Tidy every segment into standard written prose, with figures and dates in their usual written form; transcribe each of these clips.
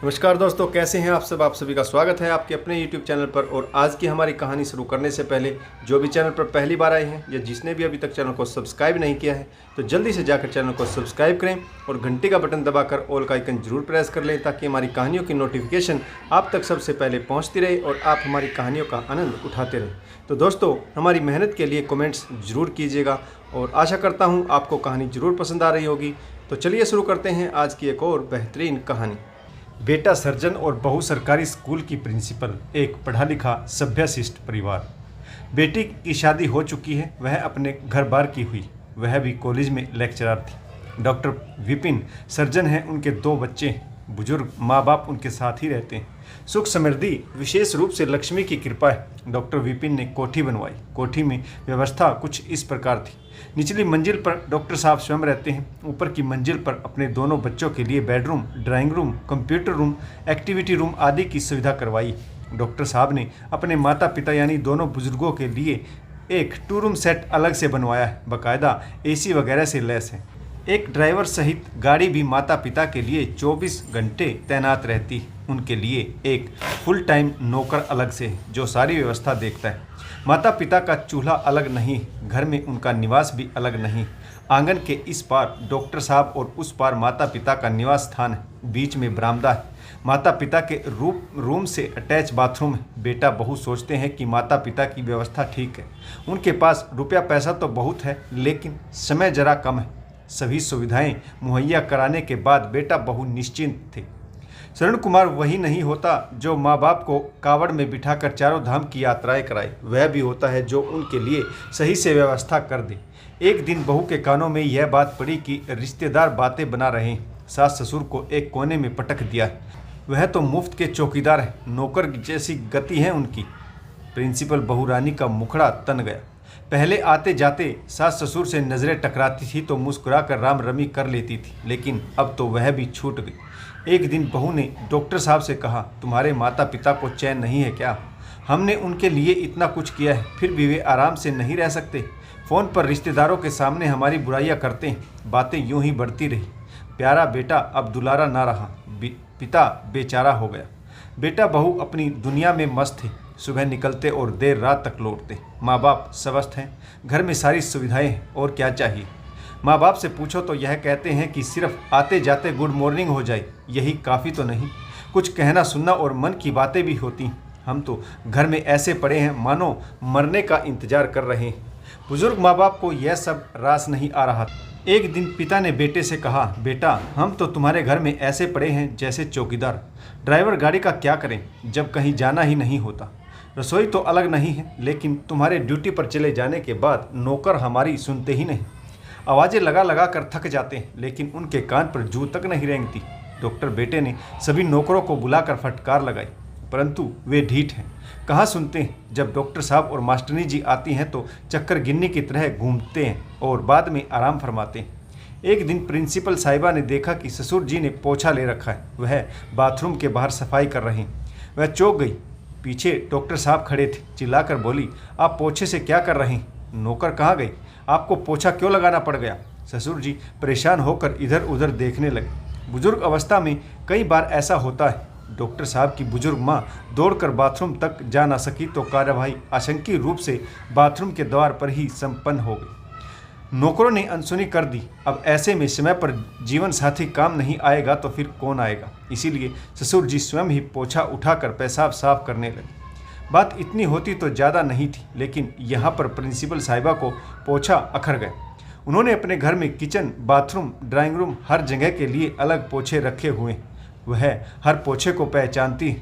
नमस्कार दोस्तों, कैसे हैं आप सब। आप सभी का स्वागत है आपके अपने YouTube चैनल पर। और आज की हमारी कहानी शुरू करने से पहले जो भी चैनल पर पहली बार आए हैं या जिसने भी अभी तक चैनल को सब्सक्राइब नहीं किया है तो जल्दी से जाकर चैनल को सब्सक्राइब करें और घंटी का बटन दबाकर ऑल का आइकन जरूर प्रेस कर लें ताकि हमारी कहानियों की नोटिफिकेशन आप तक सबसे पहले पहुँचती रहे और आप हमारी कहानियों का आनंद उठाते रहें। तो दोस्तों, हमारी मेहनत के लिए कमेंट्स ज़रूर कीजिएगा और आशा करता हूँ आपको कहानी ज़रूर पसंद आ रही होगी। तो चलिए शुरू करते हैं आज की एक और बेहतरीन कहानी। बेटा सर्जन और बहू सरकारी स्कूल की प्रिंसिपल, एक पढ़ा लिखा सभ्यशिष्ट परिवार। बेटी की शादी हो चुकी है, वह अपने घर बार की हुई, वह भी कॉलेज में लेक्चरर थी। डॉक्टर विपिन सर्जन हैं, उनके 2 बच्चे हैं, बुजुर्ग माँ बाप उनके साथ ही रहते हैं। सुख समृद्धि विशेष रूप से लक्ष्मी की कृपा है। डॉक्टर विपिन ने कोठी बनवाई। कोठी में व्यवस्था कुछ इस प्रकार थी। निचली मंजिल पर डॉक्टर साहब स्वयं रहते हैं। ऊपर की मंजिल पर अपने दोनों बच्चों के लिए bedroom, drawing room, computer room, activity room आदि की सुविधा करवाई। डॉक्टर साहब ने अपने माता पिता यानी दोनों बुजुर्गों के लिए एक 2 रूम सेट अलग से बनवाया है, बाकायदा AC वगैरह से लैस है। एक ड्राइवर सहित गाड़ी भी माता पिता के लिए 24 घंटे तैनात रहती है। उनके लिए एक फुल टाइम नौकर अलग से है जो सारी व्यवस्था देखता है। माता पिता का चूल्हा अलग नहीं, घर में उनका निवास भी अलग नहीं। आंगन के इस पार डॉक्टर साहब और उस पार माता पिता का निवास स्थान है। बीच में बरामदा है। माता पिता के रूम से अटैच बाथरूम है। बेटा बहू सोचते हैं कि माता पिता की व्यवस्था ठीक है, उनके पास रुपया पैसा तो बहुत है लेकिन समय जरा कम है। सभी सुविधाएं मुहैया कराने के बाद बेटा बहू निश्चिंत थे। शरण कुमार वही नहीं होता जो माँ बाप को कावड़ में बिठाकर चारों धाम की यात्राएं कराए, वह भी होता है जो उनके लिए सही से व्यवस्था कर दे। एक दिन बहू के कानों में यह बात पड़ी कि रिश्तेदार बातें बना रहे हैं। सास ससुर को एक कोने में पटक दिया है। वह तो मुफ्त के चौकीदार हैं, नौकर जैसी गति है उनकी। प्रिंसिपल बहू रानी का मुखड़ा तन गया। पहले आते जाते सास ससुर से नज़रें टकराती थी तो मुस्कुरा कर राम रमी कर लेती थी, लेकिन अब तो वह भी छूट गई। एक दिन बहू ने डॉक्टर साहब से कहा, तुम्हारे माता पिता को चैन नहीं है क्या? हमने उनके लिए इतना कुछ किया है, फिर भी वे आराम से नहीं रह सकते। फ़ोन पर रिश्तेदारों के सामने हमारी बुराइयां करते हैं। बातें यूं ही बढ़ती रही। प्यारा बेटा अब दुलारा ना रहा, पिता बेचारा हो गया। बेटा बहू अपनी दुनिया में मस्त थे। सुबह निकलते और देर रात तक लौटते। माँ बाप स्वस्थ हैं, घर में सारी सुविधाएं हैं, और क्या चाहिए। माँ बाप से पूछो तो यह कहते हैं कि सिर्फ आते जाते गुड मॉर्निंग हो जाए, यही काफ़ी तो नहीं, कुछ कहना सुनना और मन की बातें भी होती। हम तो घर में ऐसे पड़े हैं मानो मरने का इंतजार कर रहे हैं। बुजुर्ग माँ बाप को यह सब रास नहीं आ रहा। एक दिन पिता ने बेटे से कहा, बेटा हम तो तुम्हारे घर में ऐसे पड़े हैं जैसे चौकीदार। ड्राइवर गाड़ी का क्या करें जब कहीं जाना ही नहीं होता। रसोई तो अलग नहीं है, लेकिन तुम्हारे ड्यूटी पर चले जाने के बाद नौकर हमारी सुनते ही नहीं। आवाज़ें लगा लगा कर थक जाते हैं, लेकिन उनके कान पर जू तक नहीं रेंगती। डॉक्टर बेटे ने सभी नौकरों को बुलाकर फटकार लगाई, परंतु वे ढीठ हैं, कहाँ सुनते हैं। जब डॉक्टर साहब और मास्टरनी जी आती हैं तो चक्कर गिनने की तरह घूमते हैं और बाद में आराम फरमाते हैं। एक दिन प्रिंसिपल साहिबा ने देखा कि ससुर जी ने पोछा ले रखा है, वह बाथरूम के बाहर सफाई कर रहे हैं। वह चौंक गई। पीछे डॉक्टर साहब खड़े थे। चिल्लाकर बोली, आप पोछे से क्या कर रहे हैं? नौकर कहाँ गई? आपको पोछा क्यों लगाना पड़ गया? ससुर जी परेशान होकर इधर उधर देखने लगे। बुजुर्ग अवस्था में कई बार ऐसा होता है। डॉक्टर साहब की बुजुर्ग माँ दौड़कर बाथरूम तक जा ना सकी तो कार्यवाही आशंकीय रूप से बाथरूम के द्वार पर ही संपन्न हो गई। नौकरों ने अनसुनी कर दी। अब ऐसे में समय पर जीवन साथी काम नहीं आएगा तो फिर कौन आएगा। इसीलिए ससुर जी स्वयं ही पोछा उठाकर पेशाब साफ करने लगे। बात इतनी होती तो ज़्यादा नहीं थी, लेकिन यहाँ पर प्रिंसिपल साहिबा को पोछा अखर गए। उन्होंने अपने घर में किचन, बाथरूम, ड्राइंग रूम हर जगह के लिए अलग पोछे रखे हुए। वह हर पोछे को पहचानती।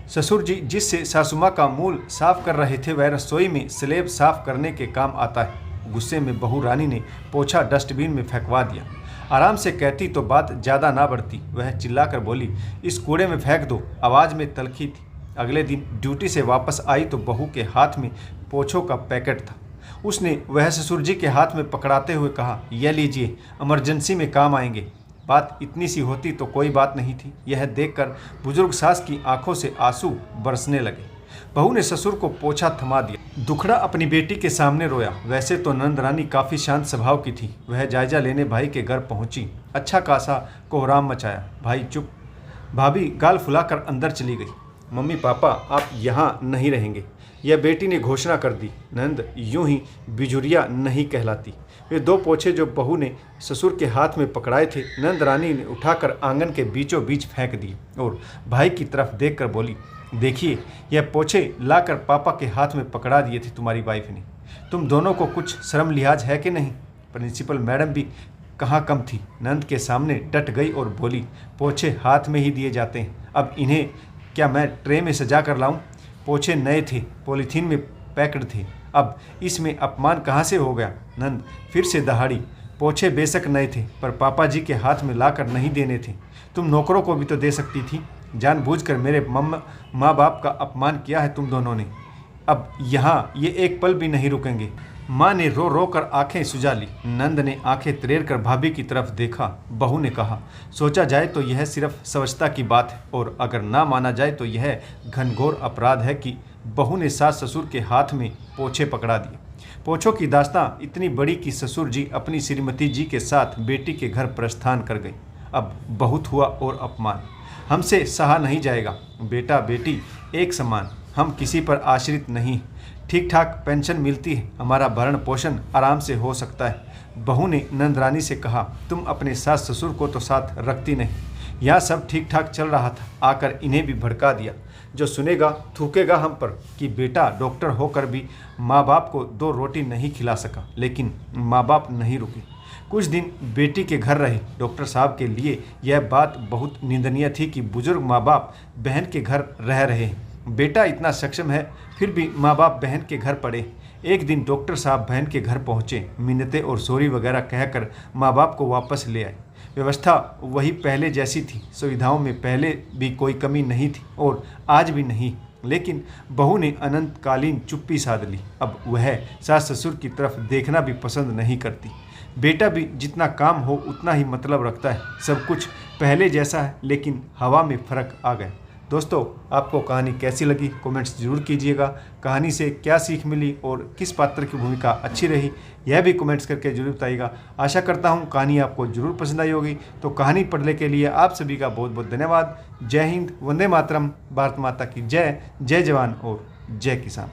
ससुर जी जिससे सासुमाँ का मूल साफ कर रहे थे, वह रसोई में स्लेब साफ करने के काम आता है। गुस्से में बहू रानी ने पोछा डस्टबिन में फेंकवा दिया। आराम से कहती तो बात ज़्यादा ना बढ़ती। वह चिल्लाकर बोली, इस कूड़े में फेंक दो। आवाज़ में तलखी थी। अगले दिन ड्यूटी से वापस आई तो बहू के हाथ में पोछों का पैकेट था। उसने वह ससुर जी के हाथ में पकड़ाते हुए कहा, यह लीजिए, इमरजेंसी में काम आएंगे। बात इतनी सी होती तो कोई बात नहीं थी। यह देखकर बुजुर्ग सास की आंखों से आंसू बरसने लगे। बहू ने ससुर को पोछा थमा दिया। दुखड़ा अपनी बेटी के सामने रोया। वैसे तो नंद रानी काफ़ी शांत स्वभाव की थी। वह जायजा लेने भाई के घर पहुंची। अच्छा खासा कोहराम मचाया। भाई चुप, भाभी गाल फुलाकर अंदर चली गई। मम्मी पापा आप यहाँ नहीं रहेंगे, यह बेटी ने घोषणा कर दी। नंद यूं ही बिजुरिया नहीं कहलाती। वे 2 पोछे जो बहू ने ससुर के हाथ में पकड़ाए थे नंद रानी ने उठाकर आंगन के बीचों बीच फेंक दिए और भाई की तरफ देखकर बोली, देखिए यह पोछे लाकर पापा के हाथ में पकड़ा दिए थे तुम्हारी वाइफ ने। तुम दोनों को कुछ शर्म लिहाज है कि नहीं? प्रिंसिपल मैडम भी कहाँ कम थी, नंद के सामने डट गई और बोली, पोछे हाथ में ही दिए जाते हैं, अब इन्हें क्या मैं ट्रे में सजा कर लाऊं? पोछे नए थे, पॉलीथीन में पैक्ड थे, अब इसमें अपमान कहाँ से हो गया? नंद फिर से दहाड़ी, पोछे बेशक नए थे पर पापा जी के हाथ में लाकर नहीं देने थे, तुम नौकरों को भी तो दे सकती थी। जानबूझकर मेरे माँ बाप का अपमान किया है तुम दोनों ने, अब यहाँ ये एक पल भी नहीं रुकेंगे। माँ ने रो रो कर आंखें सुझा ली। नंद ने आंखें तरेर कर भाभी की तरफ देखा। बहू ने कहा, सोचा जाए तो यह सिर्फ स्वच्छता की बात है और अगर ना माना जाए तो यह घनघोर अपराध है कि बहू ने सास ससुर के हाथ में पोछे पकड़ा दिए। पोछों की दास्तां इतनी बड़ी कि ससुर जी अपनी श्रीमती जी के साथ बेटी के घर प्रस्थान कर गई। अब बहुत हुआ और अपमान हमसे सहा नहीं जाएगा। बेटा बेटी एक समान, हम किसी पर आश्रित नहीं, ठीक ठाक पेंशन मिलती है, हमारा भरण पोषण आराम से हो सकता है। बहू ने नंदरानी से कहा, तुम अपने सास ससुर को तो साथ रखती नहीं, यहाँ सब ठीक ठाक चल रहा था, आकर इन्हें भी भड़का दिया। जो सुनेगा थूकेगा हम पर कि बेटा डॉक्टर होकर भी माँ बाप को 2 रोटी नहीं खिला सका। लेकिन माँ बाप नहीं रुके, कुछ दिन बेटी के घर रहे। डॉक्टर साहब के लिए यह बात बहुत निंदनीय थी कि बुजुर्ग माँ बाप बहन के घर रह रहे हैं। बेटा इतना सक्षम है फिर भी माँ बाप बहन के घर पड़े। एक दिन डॉक्टर साहब बहन के घर पहुँचे, मिन्नतें और सॉरी वगैरह कहकर माँ बाप को वापस ले आए। व्यवस्था वही पहले जैसी थी, सुविधाओं में पहले भी कोई कमी नहीं थी और आज भी नहीं। लेकिन बहू ने अनंतकालीन चुप्पी साध ली। अब वह सास ससुर की तरफ देखना भी पसंद नहीं करती। बेटा भी जितना काम हो उतना ही मतलब रखता है। सब कुछ पहले जैसा है लेकिन हवा में फ़र्क आ गया। दोस्तों, आपको कहानी कैसी लगी कमेंट्स जरूर कीजिएगा। कहानी से क्या सीख मिली और किस पात्र की भूमिका अच्छी रही यह भी कमेंट्स करके जरूर बताइएगा। आशा करता हूँ कहानी आपको जरूर पसंद आई होगी। तो कहानी पढ़ने के लिए आप सभी का बहुत बहुत धन्यवाद। जय हिंद, वंदे मातरम, भारत माता की जय। जय जवान और जय किसान।